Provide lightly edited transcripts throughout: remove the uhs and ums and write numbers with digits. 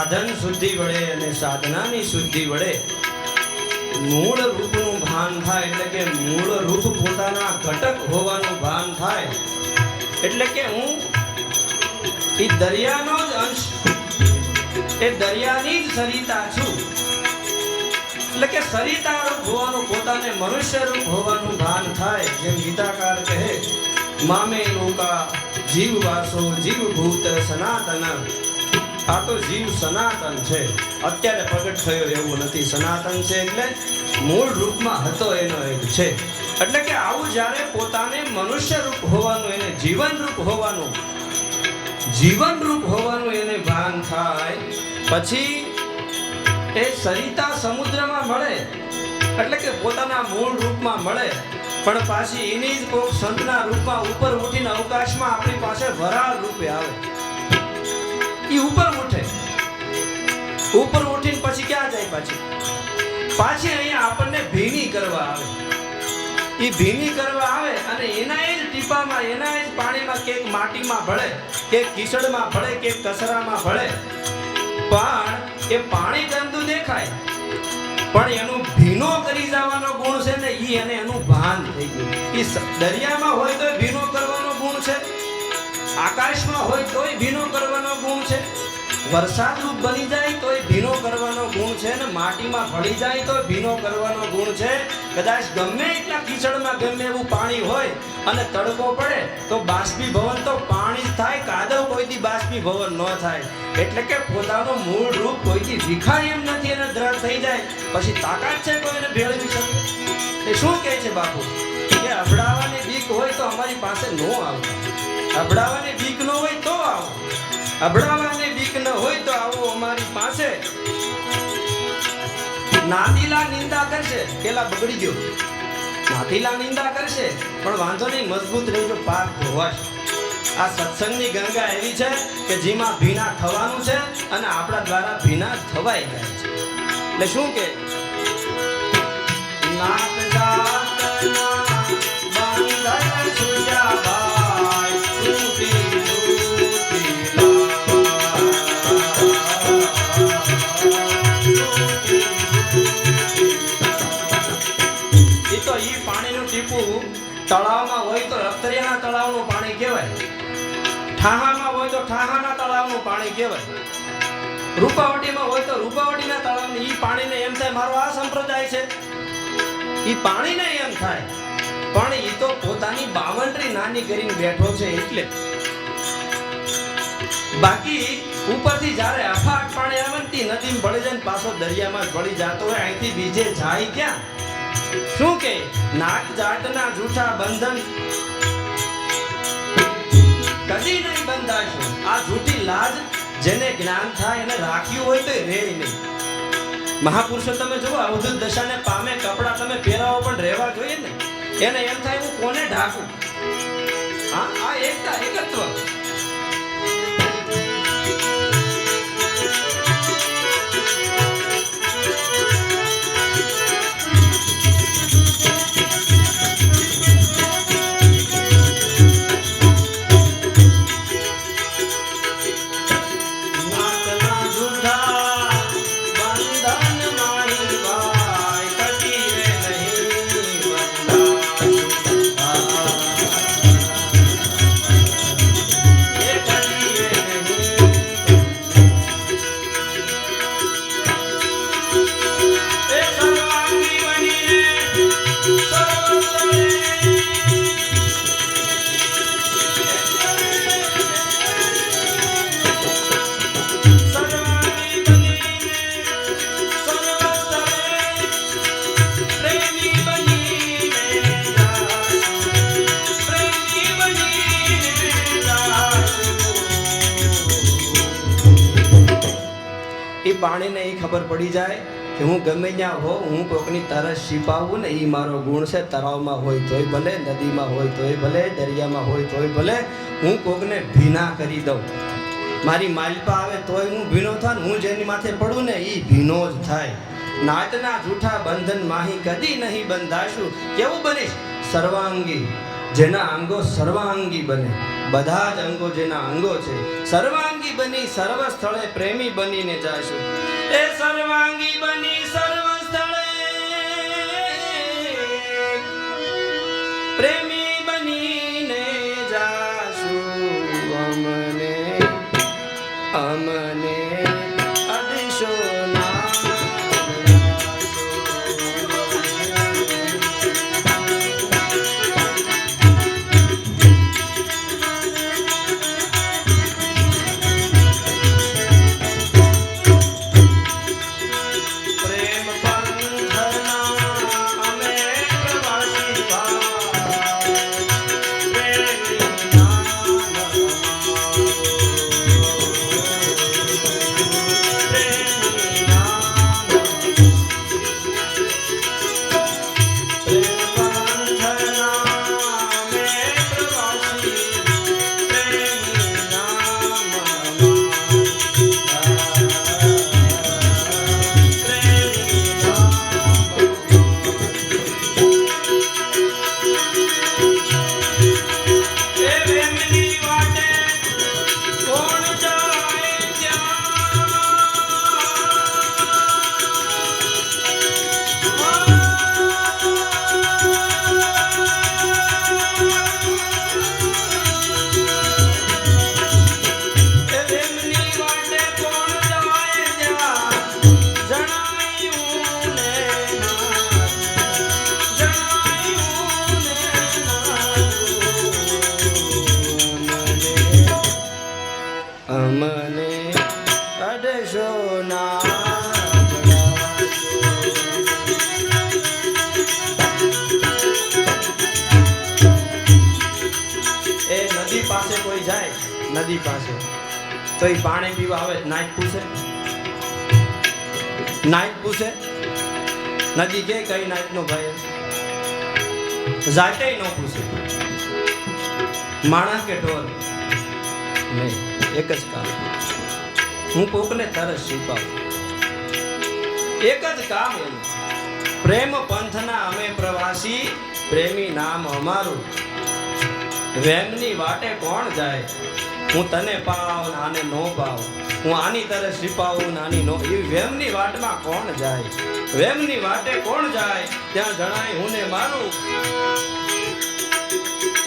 સાધન શુદ્ધિ વડે અને સાધનાની શુદ્ધિ વડે મૂળ રૂપનું ભાન થાય, એટલે કે મૂળ રૂપ પોતાના ઘટક હોવાનું ભાન થાય, એટલે કે હું એ દરિયાનો જ અંશ, એ દરિયાની જ સરિતા છું, એટલે કે સરિતા રૂપ હોવાનું, પોતાને મનુષ્ય રૂપ હોવાનું ભાન થાય. જેમ ગીતાકાર કહે, મામે લોકા જીવ વાસો જીવ ભૂત સનાતન. આ તો જીવ સનાતન છે, અત્યારે પ્રગટ થયો એવું નથી. સનાતન છે એટલે મૂળ રૂપમાં હતો એનો એક છે. એટલે કે આવું જ્યારે પોતાને મનુષ્ય રૂપ હોવાનું, એને જીવન રૂપ હોવાનું, જીવન રૂપ હોવાનું એને ભાન થાય, પછી એ સરિતા સમુદ્રમાં મળે, એટલે કે પોતાના મૂળ રૂપમાં મળે, પણ પાછી એની જ કોઈક સંતના રૂપમાં ઉપર ઉઠીને અવકાશમાં આપણી પાસે વરાળ રૂપે આવે. એ ઉપર ઉઠે, ઉપર ઉઠીને પછી ક્યાં જાય? પાછી અહીંયા આપણને ભીની કરવા આવે. એ ભીની કરવા આવે અને એના જ ટીપામાં, એના જ પાણીમાં, કે માટીમાં ભળે, કે કીચડમાં ભળે, કે કચરામાં ભળે, પણ એ પાણી ગંદુ દેખાય, પણ એનું ભીનો કરી જવાનો ગુણ છે ને, ઈ એને એનું ભાન થઈ ગયું. ઈ દરિયામાં હોય તો ભીનો કરવાનો ગુણ છે, આકાશમાં હોય તોય ભીનો કરવાનો ગુણ છે, વરસાદ રૂપ બની જાય તોય ભીનો કરવાનો ગુણ છે, ને માટીમાં ભળી જાય તો ભીનો કરવાનો ગુણ છે. કદાચ ગમે એટલા કીચડમાં ગમે એવું પાણી હોય અને તડકો પડે તો બાષ્પીભવન તો પાણી જ થાય, કાદવ કોઈથી બાષ્પીભવન ન થાય. એટલે કે પોતાનું મૂળ રૂપ કોઈથી વિખાય એમ નથી, એને દ્રઢ થઈ જાય. પછી તાકાત છે કોઈને ભેળવી શકે? એ શું કહે છે બાપુ કે અભડાવાની બીક હોય તો અમારી પાસે નો આવતા, અભડાવાની બીક ન હોય તો આવો, અભડાવાની બીક ન હોય તો આવો અમારી પાસે. નાતીલા નિંદા કરશે, પેલા બગડી ગયો, નાતીલા નિંદા કરશે પણ વાંધો નહીં, મજબૂત રહેજો, પાક ધોવાશે. આ સત્સંગની ગંગા એવી છે કે જેમાં ભીના થવાનું છે અને આપણા દ્વારા ભીના થવાઈ જાય છે. એટલે શું કે નાત જાતના બંધન છૂટ્યા ભાઈ, છૂટી તળાવમાં હોય તો રક્તરિયાના તળાવનું પાણી કહેવાય, ઠાહામાં હોય તો ઠાહાના તળાવનું પાણી કહેવાય, રૂપાવટીમાં હોય તો રૂપાવટીના તળાવનું. ઈ પાણીને એમ થાય મારો આ સંપ્રદાય છે, ઈ પાણીને એમ થાય, પણ ઈ તો પોતાની બાવંડરી નાની કરીને બેઠો છે એટલે. બાકી ઉપરથી જ્યારે અફાટ પાણી આવે ને તી નદીમાં ભળી જાય ને પાછો દરિયામાં ભળી જતો હોય, અહીંથી બીજે જાય ક્યાં? શું કે નાક જાતના જૂઠા બંધન કદી નહીં બંધાશો. આ જૂઠી લાજ જેને જ્ઞાન થાય એને રાખ્યું હોય તો રે નહીં. મહાપુરુષો તમે જુઓ, અવધૂત દશાને પામે, કપડા તમે પહેરાવો પણ રહેવા જોઈએ ને, એને એમ થાય હું કોને ઢાંકું. આ એકતા, એકત્વ. પાણીને એ ખબર પડી જાય કે હું ગમે ત્યાં હોઉં, હું કોકની તરસ છીપાવું ને એ મારો ગુણ છે. તળાવમાં હોય તોય ભલે, નદીમાં હોય તોય ભલે, દરિયામાં હોય તોય ભલે, હું કોકને ભીના કરી દઉં. મારી માલપા આવે તોય હું ભીનો થાય, હું જેની માથે પડું ને એ ભીનો જ થાય. નાતના જૂઠા બંધન માહી કદી નહીં બંધાશું. કેવું બનીશ? સર્વાંગી જેના અંગો સર્વાંગી બને, બધા જ અંગો જેના અંગો છે સર્વાંગી બની સર્વ સ્થળે પ્રેમી બનીને જાશું. એ સર્વાંગી બની સર્વ સ્થળે પ્રેમી બનીને જાશું. અમને અદિશો નદી પાસે તો એ પાણી પીવા આવે નાઈટ પૂછે, નાઈટ પૂછે નદી કે કઈ નાઈટ નો ભાઈ જાતે ન પૂછે. માણસ કે ઢોર નહીં, એક જ કામ, હું કોકને તરસ છીપાવું, એક જ કામ એનું. પ્રેમ પંથના અમે પ્રવાસી, પ્રેમી નામ અમારું. વેમની વાટે કોણ જાય, હું તને પાવ આને નો પાવ, હું આની તરફ છીપાવું આની નો. એ વેમની વાટમાં કોણ જાય, વેમની વાટે કોણ જાય, ત્યાં જણાય હું ને મારું.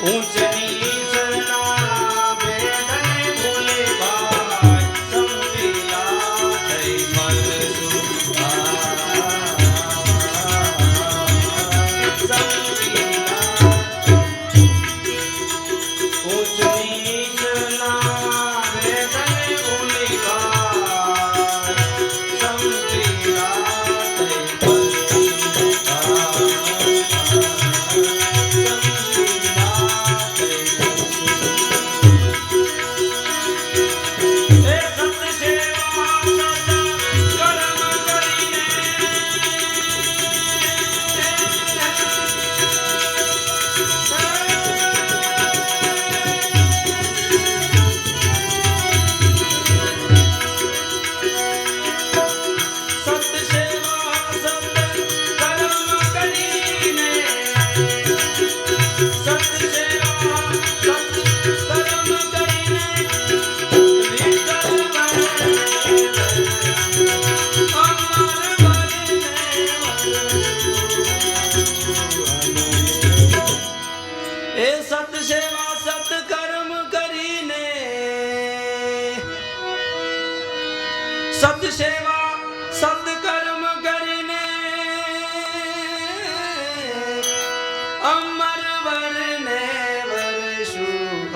ઊંચ નીચના ભેદને ભૂલે ભાઈ, સમજીલા થઈ મનસું સત્સેવા સત્કર્મ કરીને અમર વરને વરસું.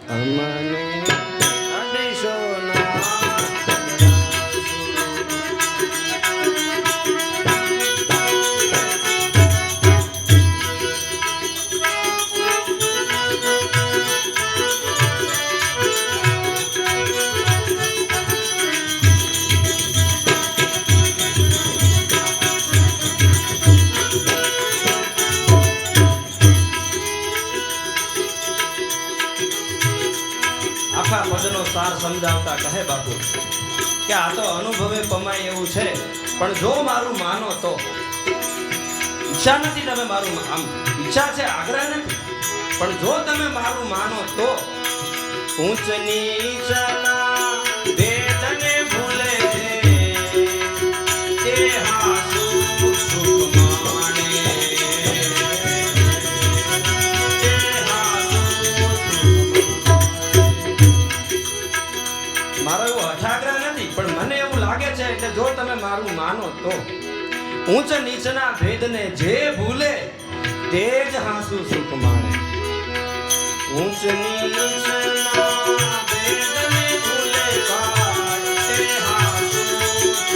અમને અદિશો આખા પદનો સાર સમજાવતા કહે બાપુ કે આ તો અનુભવે પમાય એવું છે, પણ જો મારું માનો તો ઈચ્છા નથી તમે મારું આમ ઈચ્છા છે, આગ્રહ નથી, પણ જો તમે મારું માનો તો ઊંચ નીચના ભેદને ભૂલે તે હાસુ સુખ માણે, તે હાસુ સુખ માણે. મારો એવો હઠાગ્રહ નથી, પણ મને એવું લાગે છે એટલે જો તમે મારું માનો તો ઊંચ નીચના ભેદને જે ભૂલે તે જ હાસુ સુખ માણે. ઊંચ નીચના ભેદને ભૂલે તે હાસુ સુખ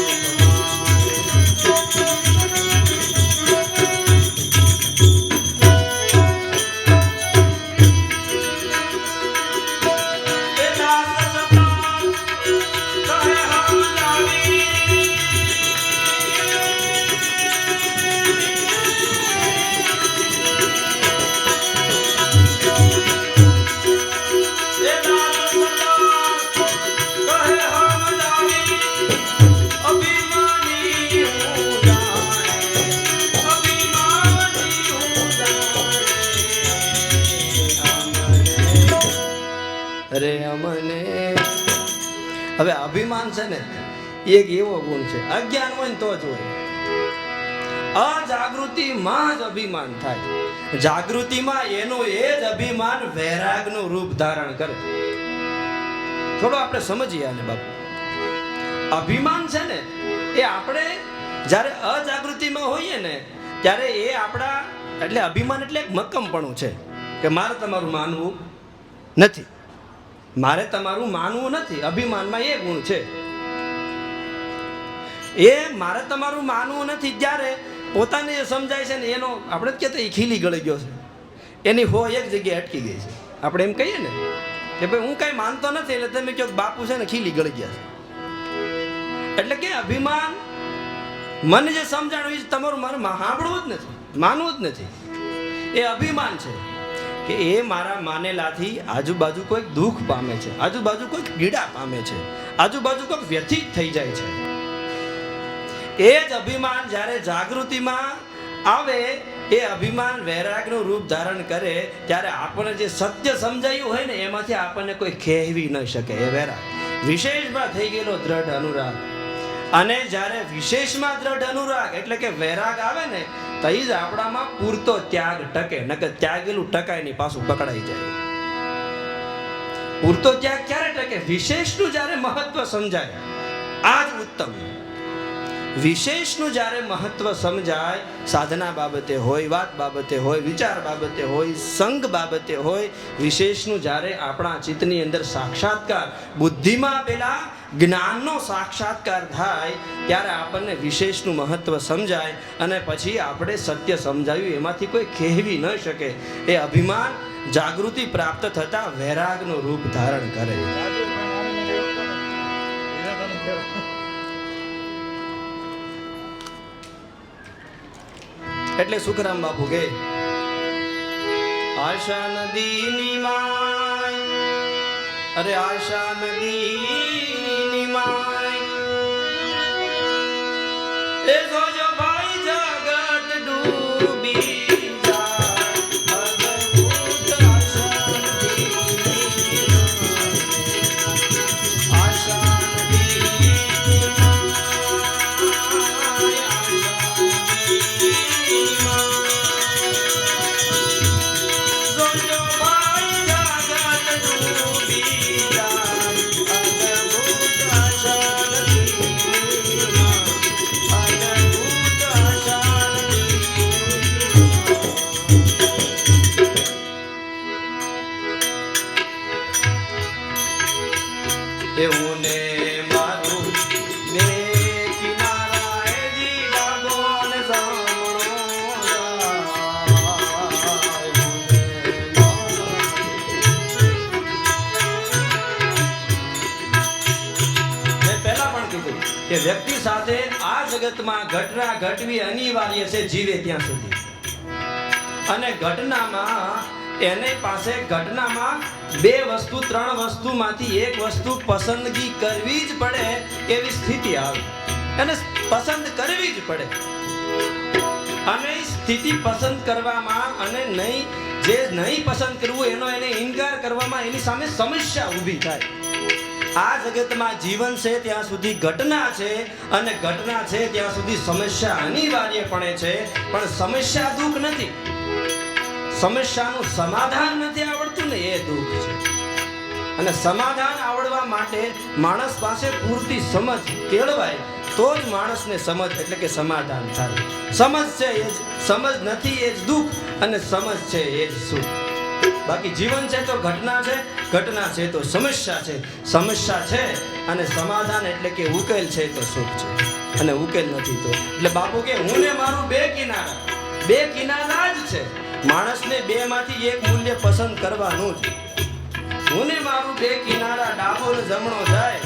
અરે અમને. હવે અભિમાન છે ને એક એવો ગુણ છે, અજ્ઞાન હોય ને તો જ હોય. અજાગૃતિમાં જ અભિમાન થાય, જાગૃતિમાં એનું એ જ અભિમાન વૈરાગનું રૂપ ધારણ કરે. થોડો આપણે સમજીએ આને બાપુ. અભિમાન છે ને એ આપણે જ્યારે અજાગૃતિમાં હોઈએ ને ત્યારે એ આપણા એટલે અભિમાન એટલે એક મક્કમપણું છે કે મારે તમારું માનવું નથી, મારે તમારું માનવું નથી. અભિમાનમાં એ ગુણ છે. એ મારે તમારું માનવું નથી ત્યારે પોતાને જે સમજાય છે ને એનો આપણે જ કહેતા એ ખીલી ગળી ગયો છે, એની હો એક જગ્યાએ અટકી ગઈ છે. આપણે એમ કહીએ ને કે ભાઈ હું કાંઈ માનતો નથી એટલે તમે કહો બાપુ છે ને ખીલી ગળી ગયા છે. એટલે કે અભિમાન મને જે સમજાણું એ તમારું મારે સાંભળવું જ નથી, માનવું જ નથી. એ અભિમાન છે કે એ મારા માનેલાથી આજુબાજુ કોઈક દુઃખ પામે છે, આજુબાજુ કોઈક પીડા પામે છે, આજુબાજુ કોઈક વ્યથિત થઈ જાય છે. એ જ અભિમાન જ્યારે જાગૃતિમાં આવે, એ અભિમાન વૈરાગનું રૂપ ધારણ કરે ત્યારે આપણને જે સત્ય સમજાયું હોય ને એમાંથી આપણને કોઈ ખેવી ન શકે. એ વૈરાગ વિશેષમાં થઈ ગયેલો દ્રઢ અનુરાગ. અને જ્યારે વિશેષમાં દ્રઢ અનુરાગ એટલે કે વૈરાગ આવે ને તો જ આપણામાં પૂરતો ત્યાગ ટકે, નકર ત્યાગેલું ટકાય નહીં, પાછું પકડાઈ જાય. પૂરતો ત્યાગ ક્યારે ટકે? વિશેષનું જ્યારે મહત્વ સમજાય, આ જ ઉત્તમ. વિશેષનું જ્યારે મહત્વ સમજાય, સાધના બાબતે હોય, વાત બાબતે હોય, વિચાર બાબતે હોય, સંગ બાબતે હોય, વિશેષનું જ્યારે આપણા ચિત્તની અંદર સાક્ષાત્કાર, બુદ્ધિમાં પેલા જ્ઞાનનો સાક્ષાત્કાર થાય ત્યારે આપણને વિશેષનું મહત્વ સમજાય અને પછી આપણે સત્ય સમજાવ્યું એમાંથી કોઈ કહેવી ન શકે. એ અભિમાન જાગૃતિ પ્રાપ્ત થતા વૈરાગનું રૂપ ધારણ કરે. એટલે સુખરામ બાપુ કે આશા નદીની માય, અરે આશા નદીની માય, એ જોજો ભાઈ જગત ડૂબી જાય, અદભુત આશા નદીની માય, આશા નદીની માય, એવું ને મારું બે કિનારા જી ડાબો ને સામણો મેં પહેલા પણ કીધું કે વ્યક્તિ સાથે આ જગતમાં ઘટના ઘટવી અનિવાર્ય છે જીવે ત્યાં સુધી. અને ઘટનામાં એને પાસે ઘટનામાં બે વસ્તુ ત્રણ વસ્તુમાંથી એક વસ્તુ પસંદગી કરવી જ પડે એવી સ્થિતિ આવે, એને પસંદ કરવી જ પડે. અને સ્થિતિ પસંદ કરવામાં અને નહીં પસંદ કરવું એનો એને ઇનકાર કરવામાં એની સામે સમસ્યા ઊભી થાય. આ જગતમાં જીવન છે ત્યાં સુધી ઘટના છે અને ઘટના છે ત્યાં સુધી સમસ્યા અનિવાર્યપણે છે. પણ સમસ્યા દુઃખ નથી, સમસ્યાનું સમાધાન નથી આવડતું ને એ દુઃખ છે. અને સમાધાન આવડવા માટે માણસ પાસે પૂરતી સમજ કેળવાય તો જ માણસને સમજ એટલે કે સમાધાન થાય. સમજ છે એ જ સમજ નથી એ જ દુઃખ અને સમજ છે એ જ સુખ. બાકી જીવન છે તો ઘટના છે, ઘટના છે તો સમસ્યા છે, સમસ્યા છે અને સમાધાન એટલે કે ઉકેલ છે તો સુખ છે. અને ઉકેલ નથી તો એટલે બાપુ કે હું ને મારું બે કિનારા જ છે. માણસને બે માંથી એક મૂલ્ય પસંદ કરવાનું જ. હું ને મારું બે કિનારા ડાબો ને જમણો જાય.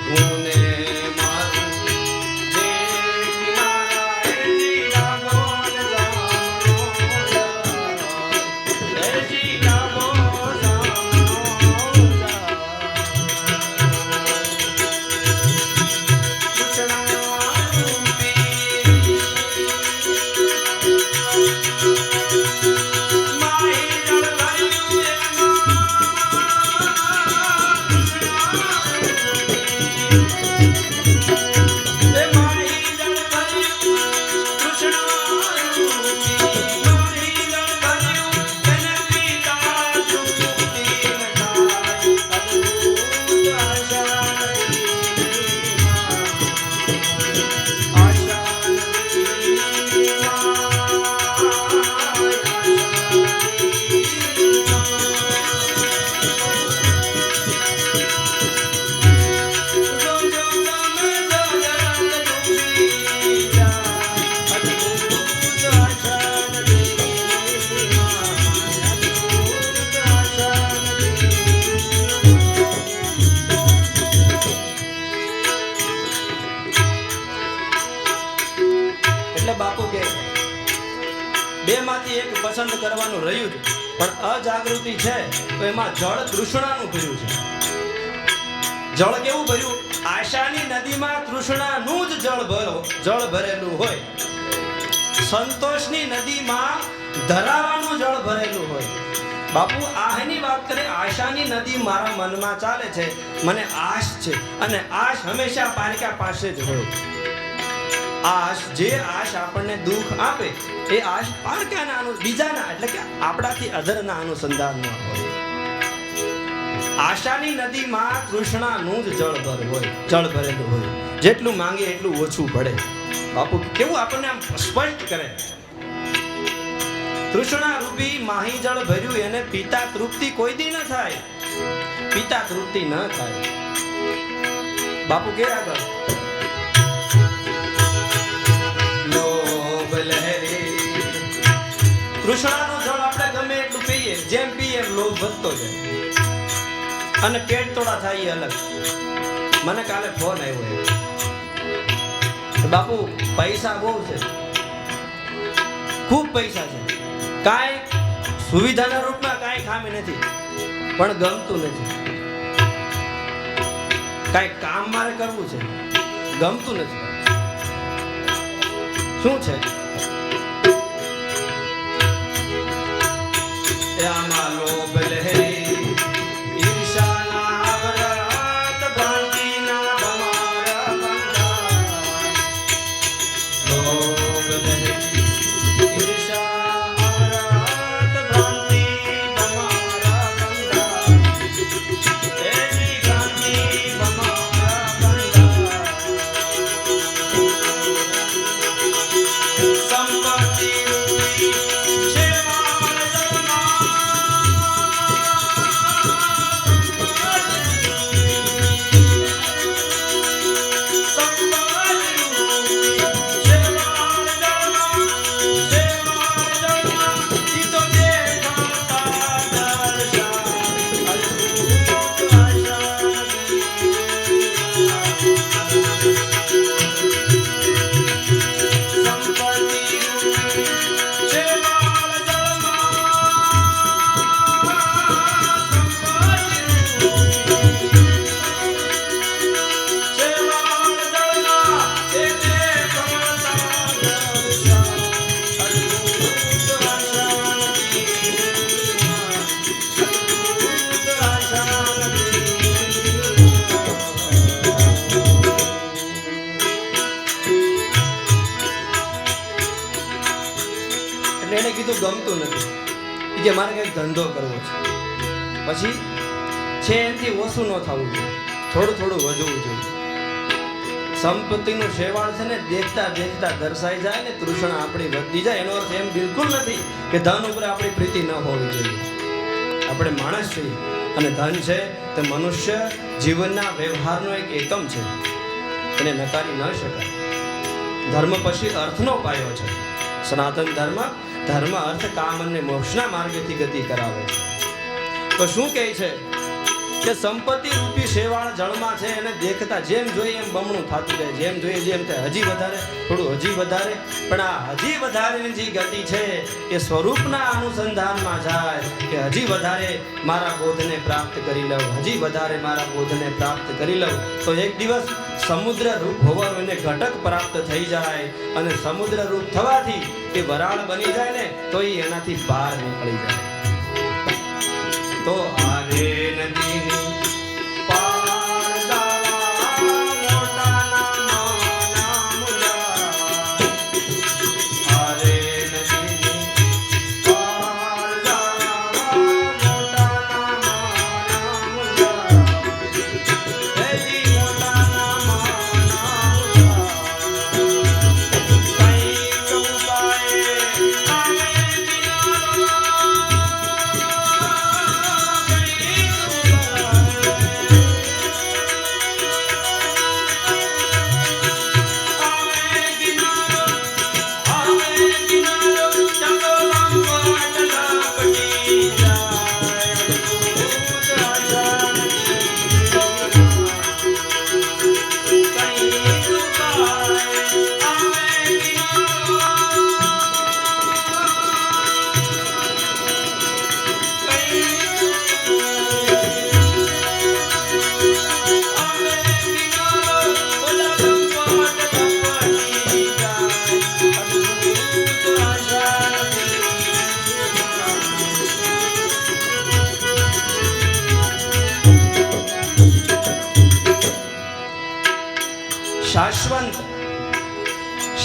હું ને મારું બે કિનારા એજી ડાબો ને જમણો જાય. એજી ડાબો જમણો જાય. પસંદ કરવાનું રહ્યું છે પણ અજાગૃતિ છે તો એમાં જળ તૃષ્ણાનું ભર્યું છે. જળ કેવું ભર્યું? આશાની નદીમાં તૃષ્ણાનું જ જળ ભરેલું હોય. સંતોષની નદીમાં ધરાવાનું જળ ભરેલું હોય. બાપુ આની વાત કરે, આશાની નદી મારા મનમાં ચાલે છે, મને આશ છે અને આશ હંમેશા પારકા પાસે જ હોય. આશ જે આશ આપણને દુઃખ આપે એ આશ પારકાના બીજાના એટલે કે આપણાથી અધરના અનુસંધાનમાં હોય. આશાની નદીમાં તૃષ્ણાનું જ જળ ભરેલું હોય. જેટલું માંગે એટલું ઓછું પડે. બાપુ કેવું આપણને આમ સ્પષ્ટ કરે. તૃષ્ણા રૂપી માહી જળ ભર્યું એને પિતા તૃપ્તિ કોઈ દી ન થાય. પિતા તૃપ્તિ ન થાય. બાપુ કે આગળ તૃષ્ણાનું જળ આપણે ગમે એટલું પીએ, જેમ પીએ એમ લોભ વધતો જાય અને પેટ તોડા થાય. અલગ મને કાલે ફોન આવ્યો, બાપુ પૈસા બહુ છે, ખૂબ પૈસા છે, કાંઈ સુવિધાના રૂપમાં કાંઈ ખામી નથી, પણ ગમતું નથી. કાંઈ કામ મારે કરવું છે, ગમતું નથી. શું છે? આમાં લોભ લહેરી ઈર્ષાના વ્રત ભ્રાંતિના ભમારા બંધા. લોભ લહેરી ઈર્ષા વ્રત ભ્રાંતિ ભમારા બંધા. એની ભ્રાંતિ ભમારા બંધા. સંપત્તિ રૂપી સેવા ગમતું નથી. કે મારે કંઈક ધંધો કરવો છે, પછી છે એનાથી ઓછું ન થવું જોઈએ, થોડું થોડું વધવું જોઈએ. સંપત્તિનું શેવાળ છે ને દેખતા દેખતા દર્શાઈ જાય ને તૃષ્ણા આપણી વધતી જાય. એનો અર્થ એમ બિલકુલ નથી કે ધન ઉપર આપણી પ્રીતિ ન હોવી જોઈએ. આપણે માણસ છીએ અને ધન છે તે મનુષ્ય જીવનના વ્યવહારનો એક એકમ છે, એને નકારી ન શકાય. ધર્મ પછી અર્થનો પાયો છે. સનાતન ધર્મ અર્થ કામ અને મોક્ષના માર્ગેથી ગતિ કરાવે છે. તો શું કહે છે કે સંપત્તિ રૂપી શેવાળ જળમાં છે, એને દેખતા જેમ જોઈએ એમ બમણું થતું જાય, જેમ જોઈએ જેમ થાય હજી વધારે, થોડું હજી વધારે. પણ આ હજી વધારેની જે ગતિ છે એ સ્વરૂપના અનુસંધાનમાં જાય કે હજી વધારે મારા બોધને પ્રાપ્ત કરી લઉં, હજી વધારે મારા બોધને પ્રાપ્ત કરી લઉં. તો એક દિવસ સમુદ્ર રૂપ હોવાનો એને ઘટક પ્રાપ્ત થઈ જાય અને સમુદ્ર રૂપ થવાથી એ વરાળ બની જાય ને તો એ એનાથી બહાર નીકળી જાય. તો આરે નદીની પાર જાવા મોટાના મુલા, આરે નદીની પાર જાવા મોટાના મુલા, એજી મોટાના મુલા, કઈ ચંપાએ આવે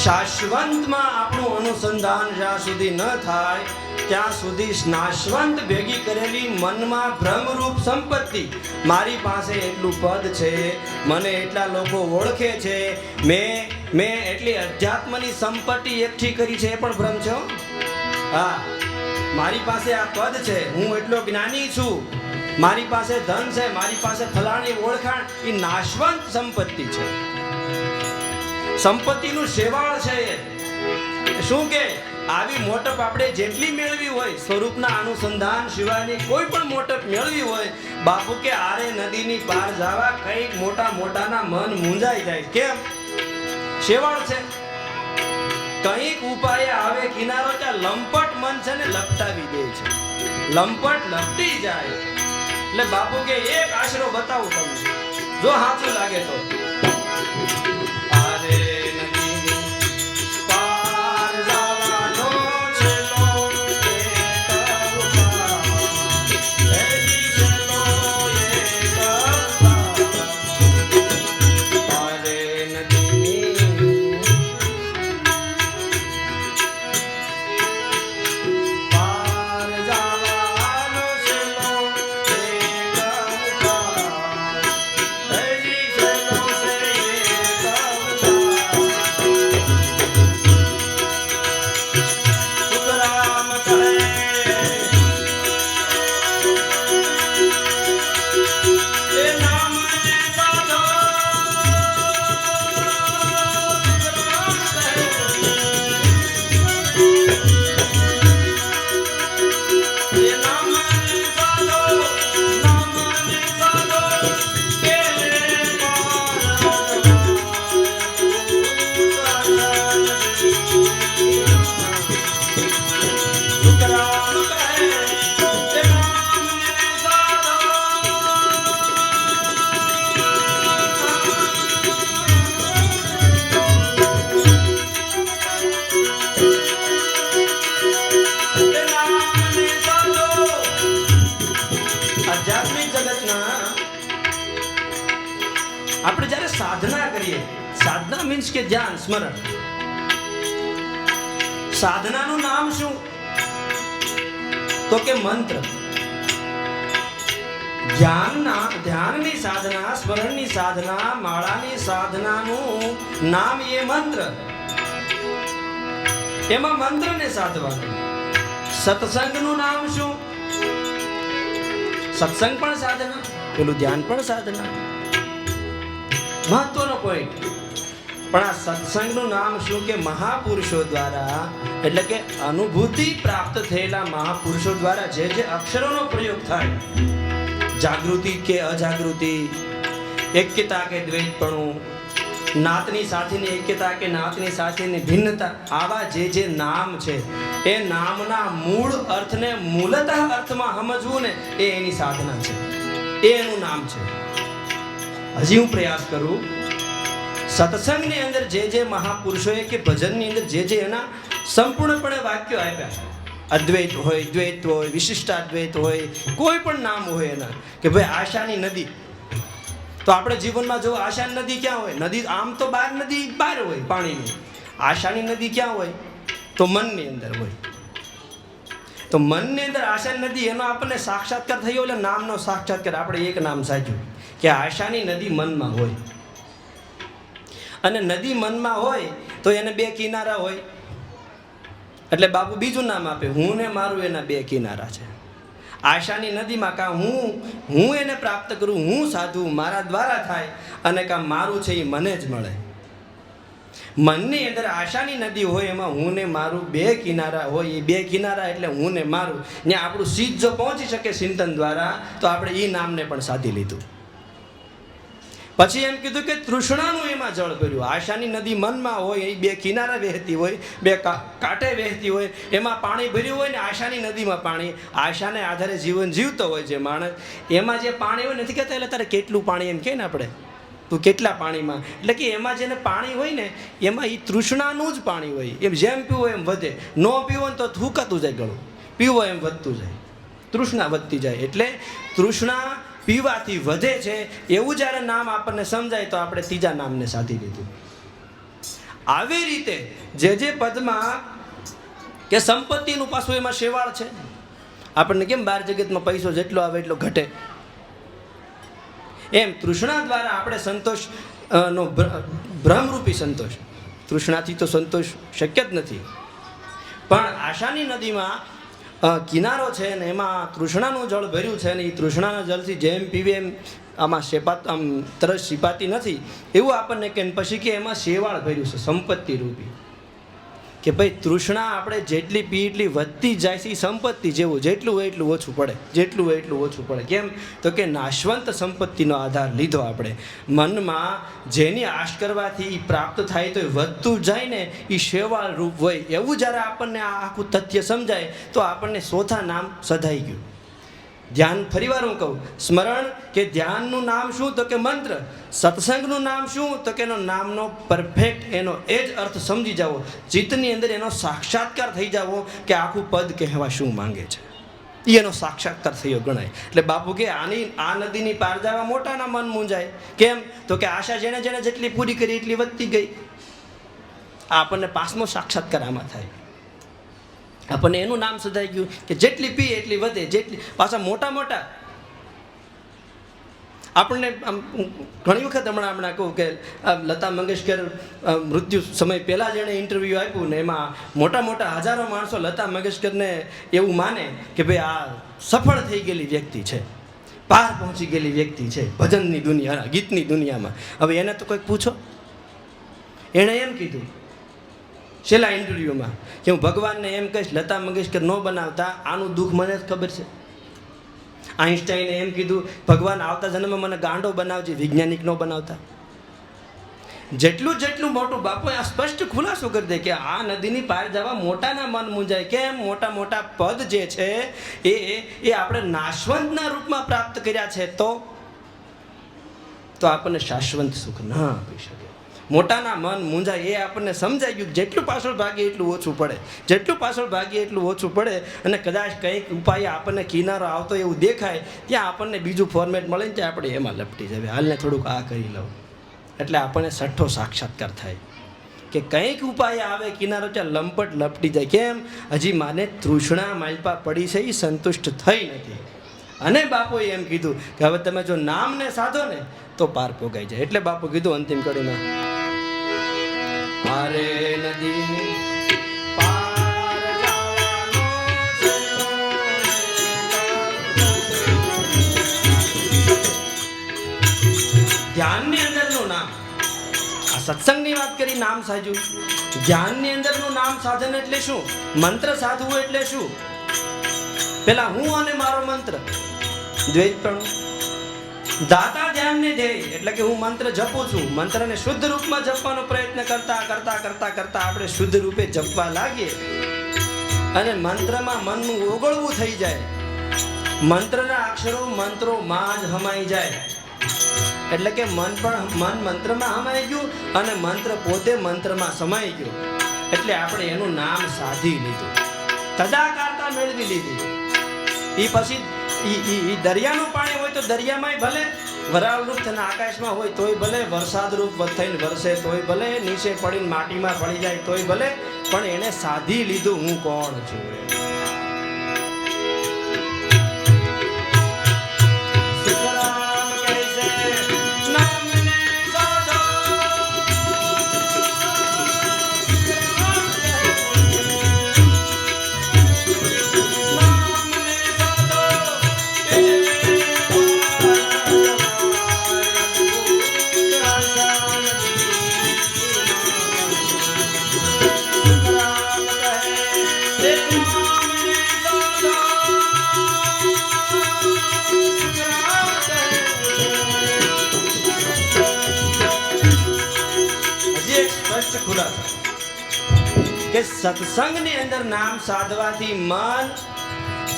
શાશ્વતમાં આપણું અનુસંધાન જ્યાં સુધી ન થાય ત્યાં સુધી નાશવંત ભેગી કરેલી મનમાં ભ્રમરૂપ સંપત્તિ, મારી પાસે એટલું પદ છે, મને એટલા લોકો ઓળખે છે, મેં એટલી અધ્યાત્મની સંપત્તિ એકઠી કરી છે, એ પણ ભ્રમ છે. હા, મારી પાસે આ પદ છે, હું એટલો જ્ઞાની છું, મારી પાસે ધન છે, મારી પાસે ફલાણી ઓળખાણ, એ નાશવંત સંપત્તિ છે, સંપત્તિનું શેવાળ છે. શું કે આવી મોટપ આપણે જેટલી મેળવી હોય, સ્વરૂપના અનુસંધાન સિવાયની કોઈ પણ મોટપ મેળવી હોય, બાપુ કે આરે નદીની પાર જવા કઈક મોટા મોટાના મન મૂંઝાઈ જાય. કેમ? શેવાળ છે. કઈક ઉપાય આવે કિનારો ત્યાં લંપટ મન છે ને લપટાવી દે છે, લંપટ લપટી જાય. એટલે બાપુ કે એક આશરો બતાવું તમને, જો સાચું લાગે તો. આપણે જ્યારે સાધના કરીએ, સાધના મીન્સ કે ધ્યાન સ્મરણ. સાધનાનું નામ શું? તો કે મંત્ર. ધ્યાનની સાધના, સ્મરણની સાધના, માળાની સાધનાનું નામ એ મંત્ર. એમાં મંત્રને સાધવાનું. સત્સંગનું નામ શું? સત્સંગ પણ સાધના, પેલું ધ્યાન પણ સાધના. મહત્વનો પોઈન્ટ. પણ આ સત્સંગનું નામ શું કે મહાપુરુષો દ્વારા, એટલે કે અનુભૂતિ પ્રાપ્ત થયેલા મહાપુરુષો દ્વારા જે જે અક્ષરોનો પ્રયોગ થાય, જાગૃતિ કે અજાગૃતિ, એક્યતા કે દ્વૈતપણું, નાતની સાથેની એક્યતા કે નાતની સાથેની ભિન્નતા, આવા જે નામ છે એ નામના મૂળ અર્થને મૂલતઃ અર્થમાં સમજવું ને એ એની સાધના છે, એ એનું નામ છે. હજી હું પ્રયાસ કરું. સત્સંગની અંદર જે મહાપુરુષોએ કે ભજનની અંદર જે એના સંપૂર્ણપણે વાક્યો આપ્યા, અદ્વૈત હોય, દ્વૈત હોય, વિશિષ્ટાદ્વૈત હોય, કોઈ પણ નામ હોય એના, કે ભાઈ આશાની નદી, તો આપણે જીવનમાં જો આશાની નદી ક્યાં હોય? નદી આમ તો બહાર નદી બહાર હોય પાણીની. આશાની નદી ક્યાં હોય? તો મનની અંદર હોય. તો મનની અંદર આશાની નદી, એનો આપણને સાક્ષાત્કાર થયો, એટલે નામનો સાક્ષાત્કાર. આપણે એક નામ સાચ્યું કે આશાની નદી મનમાં હોય. અને નદી મનમાં હોય તો એને બે કિનારા હોય, એટલે બાપુ બીજું નામ આપે, હું ને મારું, એના બે કિનારા છે. આશાની નદીમાં કાં હું એને પ્રાપ્ત કરું, હું સાધુ, મારા દ્વારા થાય, અને કાં મારું છે એ મને જ મળે. મનની અંદર આશાની નદી હોય, એમાં હું ને મારું બે કિનારા હોય. એ બે કિનારા એટલે હું ને મારું. ત્યાં આપણું સીધ જો પહોંચી શકે ચિંતન દ્વારા, તો આપણે એ નામને પણ સાધી લીધું. પછી એમ કીધું કે તૃષ્ણાનું એમાં જળ ભર્યું. આશાની નદી મનમાં હોય, એ બે કિનારા વહેતી હોય, બે કાંઠે વહેતી હોય, એમાં પાણી ભર્યું હોય ને આશાની નદીમાં પાણી. આશાને આધારે જીવન જીવતો હોય જે માણસ, એમાં જે પાણી હોય, નથી કહેતા એટલે તારે કેટલું પાણી એમ કહે ને આપણે, તું કેટલા પાણીમાં, એટલે કે એમાં જેને પાણી હોય ને એમાં એ તૃષ્ણાનું જ પાણી હોય. એમ જેમ પીવો એમ વધે, ન પીવો ને તો થૂકાતું જાય ગળું, પીવો એમ વધતું જાય, તૃષ્ણા વધતી જાય. એટલે તૃષ્ણા પીવાથી વધે છે. એવું જ્યારે નામ આપણને સમજાય તો આપણે ત્રીજા નામને સાધી લીધું. આવી રીતે જે પદમાં કે સંપત્તિનું પાછું એમાં શેવાળ છે. આપણને કેમ બહાર જગતમાં પૈસો જેટલો આવે એટલો ઘટે, એમ તૃષ્ણા દ્વારા આપણે સંતોષ નો ભ્રમરૂપી સંતોષ, તૃષ્ણાથી તો સંતોષ શક્ય જ નથી. પણ આશાની નદીમાં કિનારો છે ને એમાં તૃષ્ણાનું જળ ભર્યું છે ને એ તૃષ્ણાના જળથી જેમ પીવે એમ આમાં આમ તરસ છીપાતી નથી. એવું આપણને કે પછી કે એમાં શેવાળ ભર્યું છે સંપત્તિ રૂપી, કે ભાઈ તૃષ્ણા આપણે જેટલી પી એટલી વધતી જાય છે. એ સંપત્તિ જેવું, જેટલું હોય એટલું ઓછું પડે, જેટલું હોય એટલું ઓછું પડે. કેમ? તો કે નાશવંત સંપત્તિનો આધાર લીધો આપણે. મનમાં જેની આશ કરવાથી પ્રાપ્ત થાય તો એ વધતું જાય ને, એ શેવાળ રૂપ હોય. એવું જ્યારે આપણને આ આખું તથ્ય સમજાય તો આપણને ચોથા નામ સધાઈ ગયું. ધ્યાન, ફરીવાર હું કહું, સ્મરણ કે ધ્યાનનું નામ શું? તો કે મંત્ર. સત્સંગનું નામ શું? તો કે એનો નામનો પરફેક્ટ એનો એ જ અર્થ સમજી જાવો, ચિત્તની અંદર એનો સાક્ષાત્કાર થઈ જાવો કે આખું પદ કહેવા શું માંગે છે, એ એનો સાક્ષાત્કાર થયો ગણાય. એટલે બાપુ કે આ નદીની પાર જવા મોટાના મન મૂંઝાય. કેમ? તો કે આશા જેણે જેટલી પૂરી કરી એટલી વધતી ગઈ. આપણને પાસમો સાક્ષાત્કાર આમાં થાય. આપણને એનું નામ સદાઈ ગયું કે જેટલી પી એટલી વધે, જેટલી પાછા મોટા આપણને ઘણી વખત હમણાં કહું કે લતા મંગેશકર મૃત્યુ સમય પહેલાં જેણે ઇન્ટરવ્યૂ આપ્યું ને એમાં મોટા હજારો માણસો લતા મંગેશકરને એવું માને કે ભાઈ આ સફળ થઈ ગયેલી વ્યક્તિ છે, પાર પહોંચી ગયેલી વ્યક્તિ છે ભજનની દુનિયા, ગીતની દુનિયામાં. હવે એને તો કંઈક પૂછો. એણે એમ કીધું છેલ્લા ઇન્ટરવ્યૂમાં કે હું ભગવાનને એમ કહીશ લતા મંગેશકર ન બનાવતા આનું દુઃખ મને જ ખબર છે. આઈન્સ્ટાઈને એમ કીધું ભગવાન આવતા જન્મમાં મને ગાંડો બનાવજે, વૈજ્ઞાનિક ન બનાવતા. જેટલું મોટું બાપુએ આ સ્પષ્ટ ખુલાસો કરી દે કે આ નદીની પાર જવા મોટાના મન મૂંઝાય. કેમ? મોટા પદ જે છે એ આપણે નાશવંતના રૂપમાં પ્રાપ્ત કર્યા છે તો આપણને શાશ્વત સુખ ન આપી શકે. મોટાના મન મૂંઝાય એ આપણને સમજાઈ ગયું. જેટલું પાછળ ભાગીએ એટલું ઓછું પડે, જેટલું પાછળ ભાગીએ એટલું ઓછું પડે. અને કદાચ કંઈક ઉપાય આપણને કિનારો આવતો એવું દેખાય ત્યાં આપણને બીજું ફોર્મેટ મળે ને ત્યાં આપણે એમાં લપટી જાય, હાલને થોડુંક આ કરી લઉં. એટલે આપણને છઠ્ઠો સાક્ષાત્કાર થાય કે કંઈક ઉપાય આવે કિનારો ત્યાં લંપટ લપટી જાય. કેમ? હજી માને તૃષ્ણા માલપા પડી છે, એ સંતુષ્ટ થઈ નથી. અને બાપુએ એમ કીધું કે હવે તમે જો નામને સાધો ને તો પાર પોગાઈ જાય. એટલે બાપુ કીધું અંતિમ કડીમાં, મારે નદી ધ્યાનની અંદરનું નામ, આ સત્સંગની વાત કરી, નામ સાજ્યું. ધ્યાનની અંદરનું નામ સાધન એટલે શું? મંત્ર સાધવું એટલે શું? પેલા હું અને મારો મંત્ર દ્વૈતપણું. દાતા ધ્યાનને ધ્યેય એટલે કે હું મંત્ર જપું છું. મંત્રને શુદ્ધ રૂપમાં જપવાનો પ્રયત્ન કરતા કરતા કરતા કરતા આપણે શુદ્ધ રૂપે જપવા લાગીએ અને મંત્રમાં મનનું ઓગળવું થઈ જાય. મંત્રના અક્ષરો મંત્રોમાં જ હમાઈ જાય. એટલે કે મન મંત્રમાં હમાઈ ગયું અને મંત્ર પોતે મંત્રમાં સમાઈ ગયો. એટલે આપણે એનું નામ સાધી લીધું, તદાકારતા મેળવી લીધી. એ પછી ઈ દરિયાનું પાણી હોય તો દરિયામાંય ભલે વરાળ રૂપ થઈને આકાશમાં હોય તોય ભલે, વરસાદ રૂપ થઈને વરસે તોય ભલે, નીચે પડીને માટીમાં પડી જાય તોય ભલે, પણ એને સાધી લીધું હું કોણ છું. કે સત્સંગની અંદર નામ સાધવાથી મન,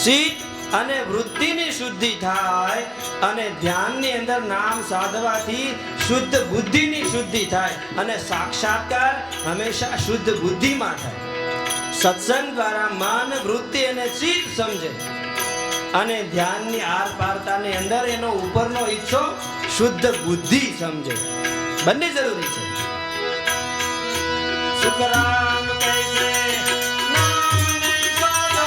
ચિત્ત અને વૃત્તિની શુદ્ધિ થાય અને ધ્યાનની અંદર નામ સાધવાથી શુદ્ધ બુદ્ધિની શુદ્ધિ થાય અને સાક્ષાત્કાર હંમેશા શુદ્ધ બુદ્ધિમાં થાય. સત્સંગ દ્વારા મન, વૃત્તિ અને ચિત્ત સમજે અને ધ્યાનની આર પારતાની અંદર એનો ઉપરનો ઈચ્છો શુદ્ધ બુદ્ધિ સમજે. બંને જરૂરી છે. સુખરામ કૈસે નામને સાધો,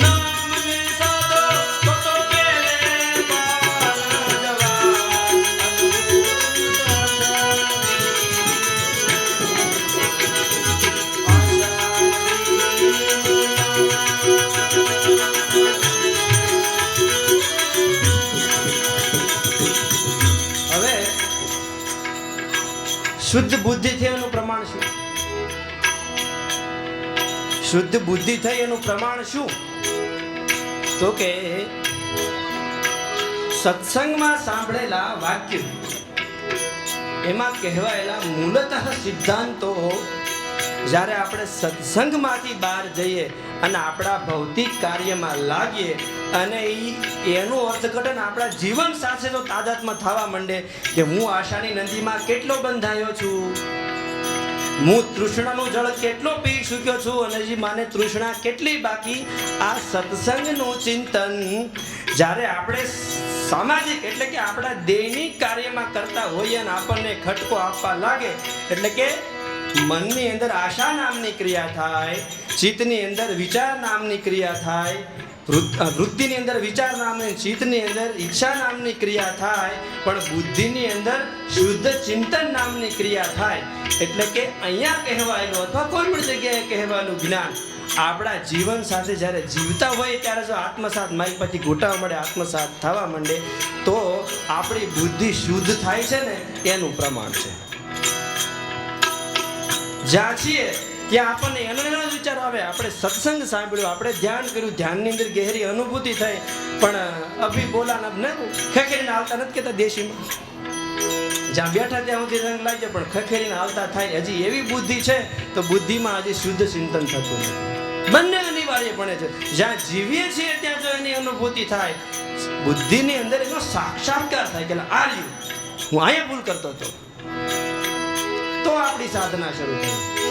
નામને સાધો તો કેલે પાર જવા. શુદ્ધ બુદ્ધિ થઈ એનું પ્રમાણ શું? શુદ્ધ બુદ્ધિ થઈ એનું પ્રમાણ શું? તો કે સત્સંગમાં સાંભળેલા વાક્ય, એમાં કહેવાયેલા મૂળતઃ સિદ્ધાંતો જ્યારે આપણે સત્સંગમાંથી બહાર જઈએ અને આપણા ભૌતિક કાર્યમાં લાગીએ અને એનું અર્થઘટન આપણા જીવન સાથે તો તાદાત્મ્ય થવા માંડે કે હું આશાની નદીમાં કેટલો બંધાયો છું, હું તૃષ્ણાનું જળ કેટલો પી ચૂક્યો છું અને હજી માને તૃષ્ણા કેટલી બાકી. આ સત્સંગનું ચિંતન જ્યારે આપણે સામાજિક એટલે કે આપણા દૈનિક કાર્યમાં કરતા હોઈએ અને આપણને ખટકો આપવા લાગે એટલે કે મનની અંદર આશા નામની ક્રિયા થાય, ચિત્તની અંદર વિચાર નામની ક્રિયા થાય, વૃત્તિની અંદર વિચાર નામની, ચિત્તની અંદર ઈચ્છા નામની ક્રિયા થાય, પણ બુદ્ધિની અંદર શુદ્ધ ચિંતન નામની ક્રિયા થાય. એટલે કે અહીંયા કહેવાયેલું અથવા કોઈ પણ જગ્યાએ કહેવાયેલું જ્ઞાન આપણા જીવન સાથે જ્યારે જીવતા હોય ત્યારે જો આત્મસાત મારી પછી ઘૂંટાવા મળે, આત્મસાત થવા માંડે તો આપણી બુદ્ધિ શુદ્ધ થાય છે ને એનું પ્રમાણ છે. જ્યાં છીએ ત્યાં આપણને એનો જ વિચાર આવે. આપણે સત્સંગ સાંભળ્યો, આપણે ધ્યાન કર્યું, ધ્યાનની અંદર ગહેરી અનુભૂતિ થઈ, પણ અભી બોલા ને ખખેરીને હાલતા નથી કહેતા દેશીમાં. જ્યાં બેઠા ત્યાં સુધી રંગ લાગે પણ ખખેરીને હાલતા થાય. હજી એવી બુદ્ધિ છે તો બુદ્ધિમાં હજી શુદ્ધ ચિંતન થતું નથી. બંને અનિવાર્યપણે છે. જ્યાં જીવીએ છીએ ત્યાં જો એની અનુભૂતિ થાય, બુદ્ધિની અંદર એનો સાક્ષાત્કાર થાય કે આ હું અહીંયા ભૂલ કરતો હતો, તો આપણી સાધના શરૂ થઈ.